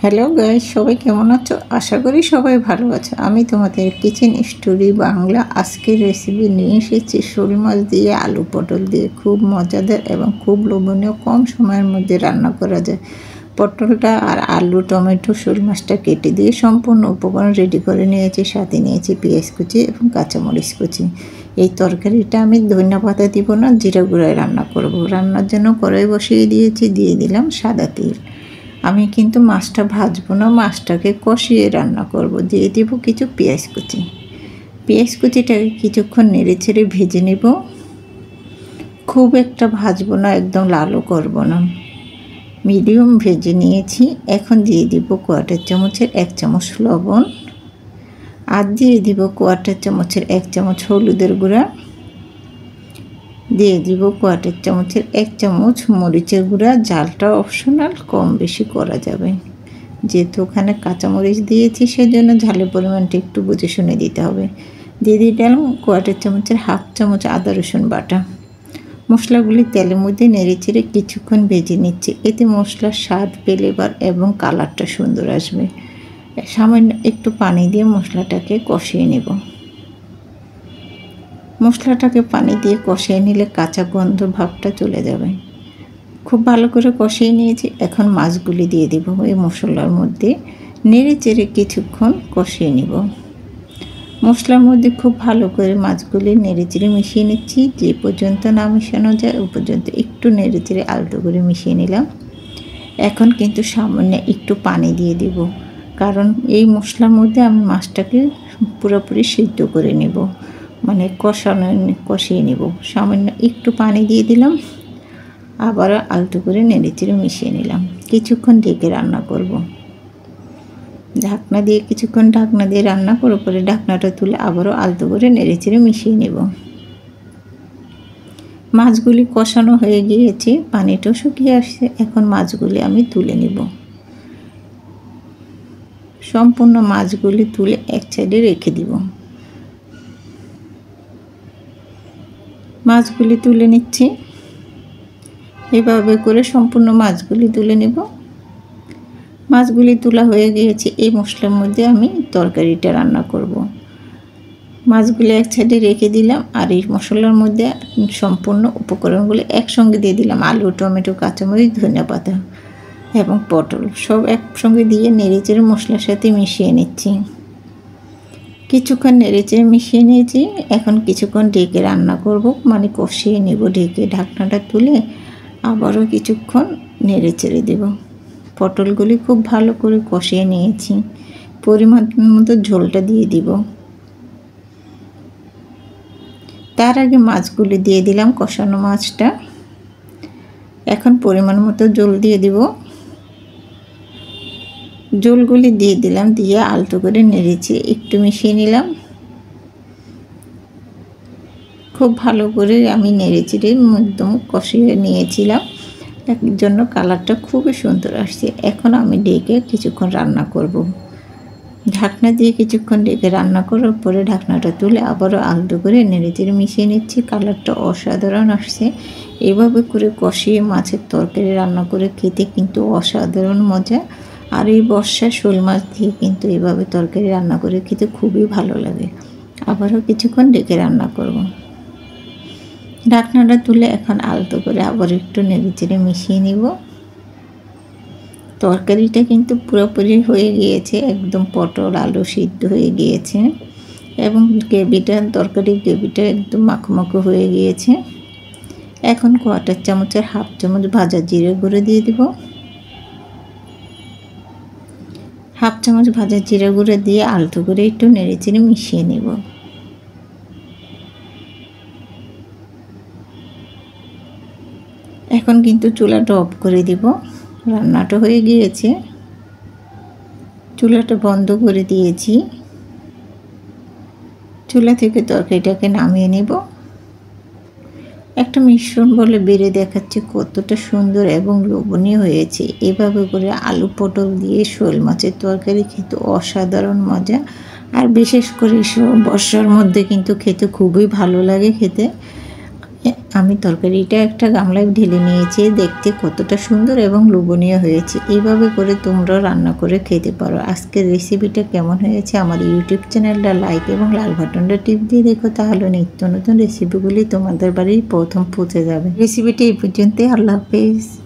Hello guys, সবাই কেমন আছো? আশা করি সবাই ভালো আছে। আমি তোমাদের কিচেন স্টোরি বাংলা আজকের রেসিপি নিয়ে এসেছি। শোল মাছ দিয়ে আলু পটল দিয়ে খুব মজাদার এবং খুব লোভনীয়, কম সময়ের মধ্যে রান্না করা যায়। পটলটা আর আলু, টমেটো, শোল মাছটা কেটে দিয়ে সম্পূর্ণ উপকরণ রেডি করে নিয়েছি। সাথে নিয়েছি পেঁয়াজ কুচি এবং কাঁচামরিচ কুচি। এই তরকারিটা আমি ধনিয়া পাতা দিব না, জিরা গুঁড়ায় রান্না করব। রান্নার জন্য কড়াই বসিয়ে দিয়েছি, দিয়ে দিলাম সাদা তেল। আমি কিন্তু মাছটা ভাজবো না, মাছটাকে কষিয়ে রান্না করব। দিয়ে দেব কিছু পেঁয়াজ কুচি। পেঁয়াজ কুচিটাকে কিছুক্ষণ নেড়ে ছেড়ে ভেজে নেব। খুব একটা ভাজবো না, একদম লালও করব না, মিডিয়াম ভেজে নিয়েছি। এখন দিয়ে দিব কোয়াটার চামচের 1 চামচ লবণ, আর দিয়ে দিব কোয়াটার চামচের 1 চামচ হলুদের গুঁড়া, দিয়ে দিব কোয়াটার চামচের 1 চামচ মরিচের গুঁড়া। জালটা অপশনাল, কম বেশি করা যাবে। যেহেতু ওখানে কাঁচামরিচ দিয়েছি, সেজন্য ঝালের পরিমাণটা একটু বুঝে শুনে দিতে হবে। দিয়ে দিলাম কোয়াটার চামচের 1/2 চামচ আদা রসুন বাটা। মশলাগুলি তেলের মধ্যে নেড়ে চেড়ে কিছুক্ষণ ভেজে নিচ্ছি। এতে মশলার স্বাদ, ফ্লেভার এবং কালারটা সুন্দর আসবে। সামান্য একটু পানি দিয়ে মশলাটাকে কষিয়ে নেব। মশলাটাকে পানি দিয়ে কষিয়ে নিলে কাঁচা গন্ধ ভাবটা চলে যাবে। খুব ভালো করে কষিয়ে নিয়েছি। এখন মাছগুলি দিয়ে দেব এই মশলার মধ্যে, নেড়ে চেড়ে কিছুক্ষণ কষিয়ে নেব। মশলার মধ্যে খুব ভালো করে মাছগুলি নেড়ে চেড়ে মিশিয়ে নিচ্ছি। যে পর্যন্ত না মিশানো যায় ও পর্যন্ত একটু নেড়ে চেড়ে আলতো করে মিশিয়ে নিলাম। এখন কিন্তু সামান্য একটু পানি দিয়ে দেব, কারণ এই মশলার মধ্যে আমি মাছটাকে পুরোপুরি সিদ্ধ করে নেব, মানে কষিয়ে নেব। সামান্য একটু পানি দিয়ে দিলাম, আবারও আলতো করে নেড়ে চেড়ে মিশিয়ে নিলাম। কিছুক্ষণ ঢেকে রান্না করব। ঢাকনা দিয়ে কিছুক্ষণ ঢাকনা দিয়ে রান্না করে পরে ঢাকনাটা তুলে আবারও আলতো করে নেড়ে চেড়ে মিশিয়ে নেব। মাছগুলি কষানো হয়ে গিয়েছে, পানিটাও শুকিয়ে আসছে। এখন মাছগুলি আমি তুলে নেব। সম্পূর্ণ মাছগুলি তুলে এক সাইডে রেখে দিব। মাছগুলি তুলে নিচ্ছি। এভাবে করে সম্পূর্ণ মাছগুলি তুলে নেব। মাছগুলি তোলা হয়ে গিয়েছে। এই মশলার মধ্যে আমি তরকারিটা রান্না করব। মাছগুলি এক সাইডে রেখে দিলাম, আর এই মশলার মধ্যে সম্পূর্ণ উপকরণগুলি একসঙ্গে দিয়ে দিলাম। আলু, টমেটো, কাঁচামরিচ, ধনিয়া পাতা এবং পটল সব একসঙ্গে দিয়ে নেড়েচেড়ে মশলার সাথে মিশিয়ে নিচ্ছি। কিছুক্ষণ নেড়েচেড়ে মিশিয়ে নিয়েছি। এখন কিছুক্ষণ ঢেকে রান্না করব, মানে কষিয়ে নেব। ঢেকে ঢাকনাটা তুলে আবারও কিছুক্ষণ নেড়ে চেড়ে দেব। পটলগুলি খুব ভালো করে কষিয়ে নিয়েছি। পরিমাণ মতো ঝোলটা দিয়ে দিব। তার আগে মাছগুলি দিয়ে দিলাম, কষানো মাছটা। এখন পরিমাণ মতো জল দিয়ে দিব। জলগুলি দিয়ে দিলাম, দিয়ে আলতো করে নেড়েছি, একটু মিশিয়ে নিলাম। খুব ভালো করে আমি নেড়ে চেড়ে একদম কষিয়ে নিয়েছিলাম। এর জন্য কালারটা খুবই সুন্দর আসছে। এখন আমি ঢেকে কিছুক্ষণ রান্না করব। ঢাকনা দিয়ে কিছুক্ষণ ঢেকে রান্না করার পরে ঢাকনাটা তুলে আবারও আলতো করে নেড়ে চেড়ে মিশিয়ে নিচ্ছি। কালারটা অসাধারণ আসছে। এভাবে করে কষিয়ে মাছের তরকারি রান্না করে খেতে কিন্তু অসাধারণ মজা। আর এই বর্ষায় শোল মাছ দিয়ে কিন্তু এভাবে তরকারি রান্না করে খেতে খুবই ভালো লাগে। আবারও কিছুক্ষণ ঢেকে রান্না করব। ঢাকনাটা তুলে এখন আলতো করে আবার একটু নেড়ে চেড়ে মিশিয়ে নিব। তরকারিটা কিন্তু পুরোপুরি হয়ে গিয়েছে, একদম পটল আলু সিদ্ধ হয়ে গিয়েছে এবং তরকারির গ্রেভিটা একদম মাখো হয়ে গিয়েছে। এখন কোয়াটার চামচের 1/2 চামচ ভাজা জিরে গুঁড়ো দিয়ে দিব। 1/2 চামচ ভাজা জিরে গুঁড়ো দিয়ে আলতো করে একটু নেড়ে চেড়ে মিশিয়ে নেব। এখন কিন্তু চুলাটা অফ করে দিব। রান্নাটা হয়ে গিয়েছে, চুলাটা বন্ধ করে দিয়েছি। চুলা থেকে তরকারিটাকে নামিয়ে নেব। একটা মিশ্রণ বলে বেড়ে দেখাচ্ছে কতটা সুন্দর এবং লোভনীয় হয়েছে। এভাবে করে আলু পটল দিয়ে শোল মাছের তরকারি খেতে অসাধারণ মজা। আর বিশেষ করে বর্ষার মধ্যে কিন্তু খেতে খুবই ভালো লাগে খেতে। আমি তরকারিটা একটা গামলায় ঢেলে নিয়েছি। দেখতে কতটা সুন্দর এবং লোভনীয় হয়েছে। এইভাবে করে তোমরাও রান্না করে খেতে পারো। আজকের রেসিপিটা কেমন হয়েছে আমার ইউটিউব চ্যানেলটা লাইক এবং লাল বাটনটা টিপ দিয়ে দেখো, তাহলে নিত্য নতুন রেসিপিগুলি তোমাদের বাড়ি প্রথম পৌঁছে যাবে। রেসিপিটি এই পর্যন্তই। আল্লাহ হাফেজ।